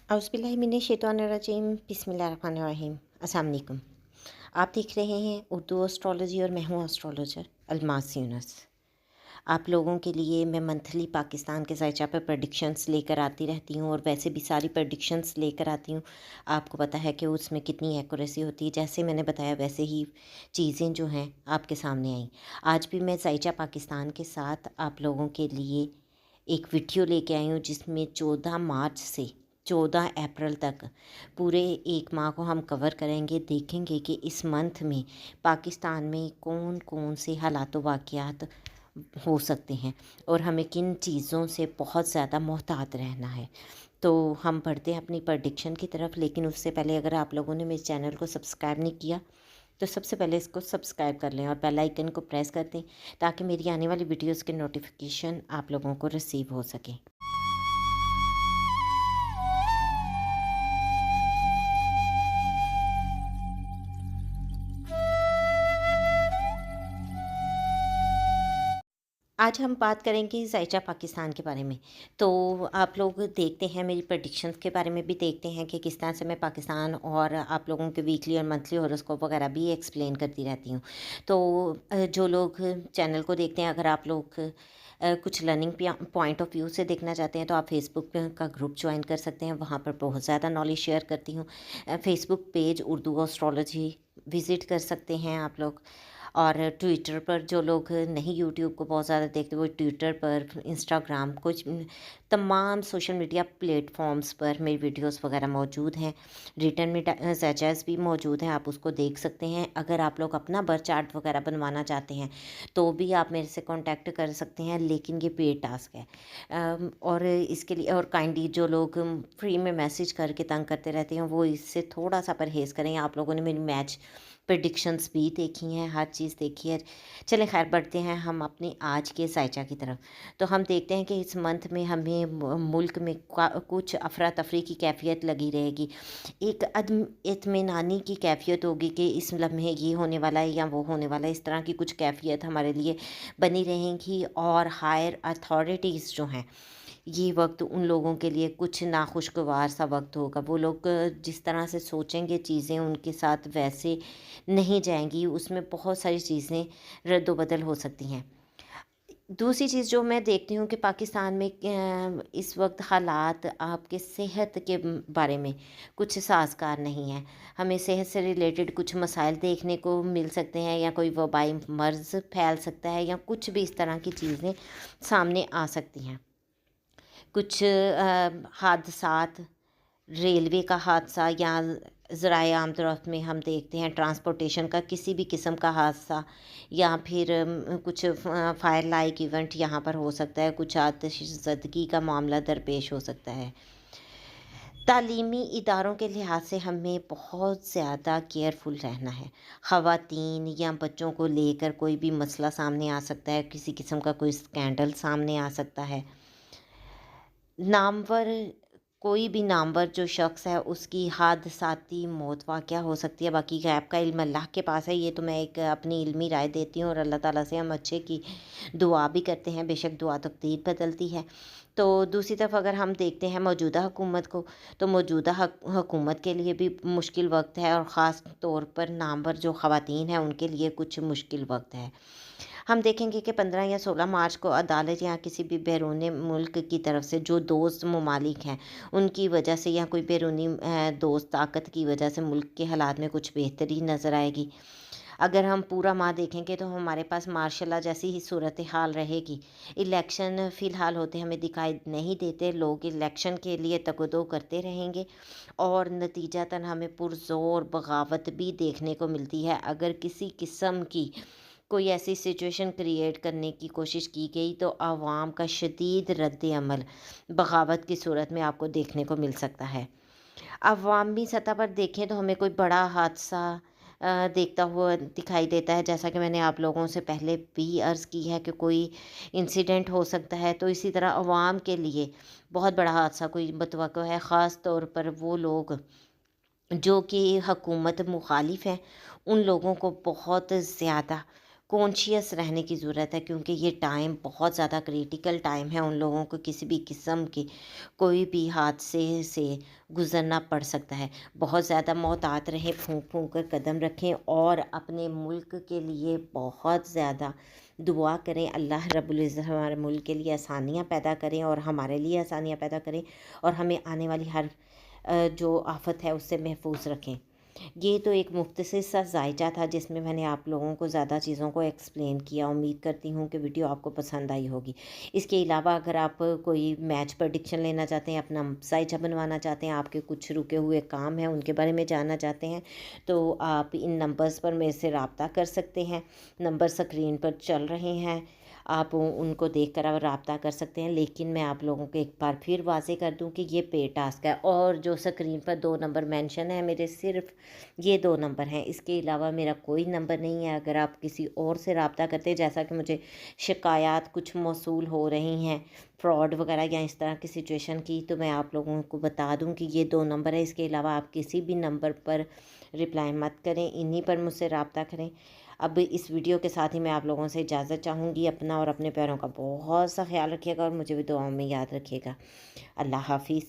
औज़ुबिल्लाहिमिनश्शैतानिर्रजीम बिस्मिल्लाहिर्रहमानिर्रहीम। अस्सलाम वालेकुम। आप देख रहे हैं उर्दू एस्ट्रोलॉजी और मैं हूँ एस्ट्रोलॉजर अलमास यूनुस। आप लोगों के लिए मैं मंथली पाकिस्तान के ज़ायचा पे प्रेडिक्शंस लेकर आती रहती हूँ और वैसे भी सारी प्रेडिक्शंस लेकर आती हूँ। आपको पता है कि उसमें कितनी एक्यूरेसी होती है। जैसे मैंने बताया वैसे ही चीज़ें जो हैं आपके सामने आई। आज भी मैं ज़ायचा पाकिस्तान के साथ आप लोगों के लिए एक वीडियो लेके आई हूँ जिसमें 14 मार्च से 14 अप्रैल तक पूरे एक माह को हम कवर करेंगे। देखेंगे कि इस मंथ में पाकिस्तान में कौन कौन से हालात वाक़यात हो सकते हैं और हमें किन चीज़ों से बहुत ज़्यादा मोहतात रहना है। तो हम बढ़ते हैं अपनी प्रेडिक्शन की तरफ, लेकिन उससे पहले अगर आप लोगों ने मेरे चैनल को सब्सक्राइब नहीं किया तो सबसे पहले इसको सब्सक्राइब कर लें और बेल आइकन को प्रेस कर दें ताकि मेरी आने वाली वीडियोस के नोटिफिकेशन आप लोगों को रिसीव हो सके। आज हम बात करेंगे ज़ायचा पाकिस्तान के बारे में। तो आप लोग देखते हैं मेरी प्रेडिक्शंस के बारे में भी देखते हैं कि किस तरह से मैं पाकिस्तान और आप लोगों के वीकली और मंथली हॉरोस्कोप वगैरह भी एक्सप्लेन करती रहती हूँ। तो जो लोग चैनल को देखते हैं, अगर आप लोग कुछ लर्निंग पॉइंट ऑफ व्यू से देखना चाहते हैं तो आप फेसबुक का ग्रुप ज्वाइन कर सकते हैं। वहाँ पर बहुत ज़्यादा नॉलेज शेयर करती हूँ। Facebook page Urdu astrology visit कर सकते हैं आप लोग। और ट्विटर पर जो लोग नहीं यूट्यूब को बहुत ज़्यादा देखते, वो ट्विटर पर, इंस्टाग्राम, कुछ तमाम सोशल मीडिया प्लेटफॉर्म्स पर मेरी वीडियोस वगैरह मौजूद हैं। रिटर्न में सजेस भी मौजूद हैं, आप उसको देख सकते हैं। अगर आप लोग अपना बर्थ चार्ट वगैरह बनवाना चाहते हैं तो भी आप मेरे से कांटेक्ट कर सकते हैं, लेकिन ये पेड टास्क है। और इसके लिए और काइंडली जो लोग फ्री में मैसेज करके तंग करते रहते हैं वो इससे थोड़ा सा परहेज़ करें। आप लोगों ने मेरी मैच प्रेडिक्शंस भी देखी हैं, हर चीज़ देखी है। चलें खैर, बढ़ते हैं हम अपनी आज के ज़ायचा की तरफ। तो हम देखते हैं कि इस मंथ में हमें मुल्क में कुछ अफरा तफरी की कैफियत लगी रहेगी। एक अदम इत्मीनानी की कैफियत होगी कि इस लम्हे ये होने वाला है या वो होने वाला है। इस तरह की कुछ कैफियत हमारे लिए बनी रहेंगी। और हायर अथॉरिटीज़ जो हैं, ये वक्त उन लोगों के लिए कुछ नाखुशगवार सा वक्त होगा। वो लोग जिस तरह से सोचेंगे चीज़ें उनके साथ वैसे नहीं जाएंगी, उसमें बहुत सारी चीज़ें रद्द-ओ-बदल हो सकती हैं। दूसरी चीज़ जो मैं देखती हूँ कि पाकिस्तान में इस वक्त हालात आपके सेहत के बारे में कुछ साज़गार नहीं हैं। हमें सेहत से रिलेटेड कुछ मसाइल देखने को मिल सकते हैं, या कोई वबाई मर्ज़ फैल सकता है, या कुछ भी इस तरह की चीज़ें सामने आ सकती हैं। कुछ हादसात, रेलवे का हादसा, या ज़राए आमतौर में हम देखते हैं ट्रांसपोर्टेशन का किसी भी किस्म का हादसा, या फिर कुछ फायर लाइक इवेंट यहाँ पर हो सकता है। कुछ आतिशज़दगी का मामला दरपेश हो सकता है। तालीमी इदारों के लिहाज से हमें बहुत ज़्यादा केयरफुल रहना है। ख़वातीन या बच्चों को लेकर कोई भी मसला सामने आ सकता है, किसी किस्म का कोई स्कैंडल सामने आ सकता है। नामवर, कोई भी नामवर जो शख्स है उसकी हादसाती मौत वाक़या हो सकती है। बाकी गैब का इल्म अल्लाह के पास है। ये तो मैं एक अपनी इल्मी राय देती हूँ और अल्लाह ताला से हम अच्छे की दुआ भी करते हैं। बेशक दुआ तकदीर बदलती है। तो दूसरी तरफ अगर हम देखते हैं मौजूदा हुकूमत को, तो मौजूदा हुकूमत के लिए भी मुश्किल वक्त है, और ख़ास तौर पर नामवर जो ख़वातीन हैं उनके लिए कुछ मुश्किल वक्त है। हम देखेंगे कि 15 या 16 मार्च को अदालत या किसी भी बैरून मुल्क की तरफ से जो दोस्त ममालिक हैं उनकी वजह से, या कोई बैरूनी दोस्त ताकत की वजह से मुल्क के हालात में कुछ बेहतरी नज़र आएगी। अगर हम पूरा माह देखेंगे तो हमारे पास मार्शल लॉ जैसी ही सूरत हाल रहेगी। इलेक्शन फ़िलहाल होते हमें दिखाई नहीं देते। लोग इलेक्शन के लिए तगदो करते रहेंगे और नतीजतन हमें पुरज़ोर बगावत भी देखने को मिलती है। अगर किसी किस्म की कोई ऐसी सिचुएशन क्रिएट करने की कोशिश की गई तो आवाम का शदीद रद्द अमल बगावत की सूरत में आपको देखने को मिल सकता है। अवामी सतह पर देखें तो हमें कोई बड़ा हादसा देखता हुआ दिखाई देता है, जैसा कि मैंने आप लोगों से पहले भी अर्ज़ की है कि कोई इंसिडेंट हो सकता है। तो इसी तरह अवाम के लिए बहुत बड़ा हादसा कोई मुतवक्को है, ख़ास तौर पर वो लोग जो कि हुकूमत मुखालिफ हैं, उन लोगों को बहुत ज़्यादा कॉन्शियस रहने की ज़रूरत है, क्योंकि ये टाइम बहुत ज़्यादा क्रिटिकल टाइम है। उन लोगों को किसी भी किस्म के कोई भी हादसे से गुज़रना पड़ सकता है। बहुत ज़्यादा मोहतात रहें, फूँक फूँक कर कदम रखें और अपने मुल्क के लिए बहुत ज़्यादा दुआ करें। अल्लाह रब्बुल इज़्ज़त हमारे मुल्क के लिए आसानियाँ पैदा करें और हमारे लिए आसानियाँ पैदा करें, और हमें आने वाली हर जो आफ़त है उससे महफूज रखें। ये तो एक मुख्तसर सा जायचा था जिसमें मैंने आप लोगों को ज़्यादा चीज़ों को एक्सप्लेन किया। उम्मीद करती हूँ कि वीडियो आपको पसंद आई होगी। इसके अलावा अगर आप कोई मैच प्रेडिक्शन लेना चाहते हैं, अपना जायचा बनवाना चाहते हैं, आपके कुछ रुके हुए काम हैं उनके बारे में जानना चाहते हैं, तो आप इन नंबर्स पर मेरे से रब्ता कर सकते हैं। नंबर स्क्रीन पर चल रहे हैं, आप उनको देखकर आप रब्ता कर सकते हैं। लेकिन मैं आप लोगों को एक बार फिर वाज़ेह कर दूं कि ये पेड टास्क है, और जो स्क्रीन पर 2 नंबर मेंशन है मेरे सिर्फ ये 2 नंबर हैं। इसके अलावा मेरा कोई नंबर नहीं है। अगर आप किसी और से रब्ता करते हैं, जैसा कि मुझे शिकायत कुछ मौसूल हो रही हैं फ्रॉड वगैरह या इस तरह की सिचुएशन की, तो मैं आप लोगों को बता दूं कि ये 2 नंबर है। इसके अलावा आप किसी भी नंबर पर रिप्लाई मत करें, इन्हीं पर मुझसे रब्ता करें। अब इस वीडियो के साथ ही मैं आप लोगों से इजाज़त चाहूँगी। अपना और अपने प्यारों का बहुत सा ख्याल रखिएगा और मुझे भी दुआओं में याद रखिएगा। अल्लाह हाफ़िज़।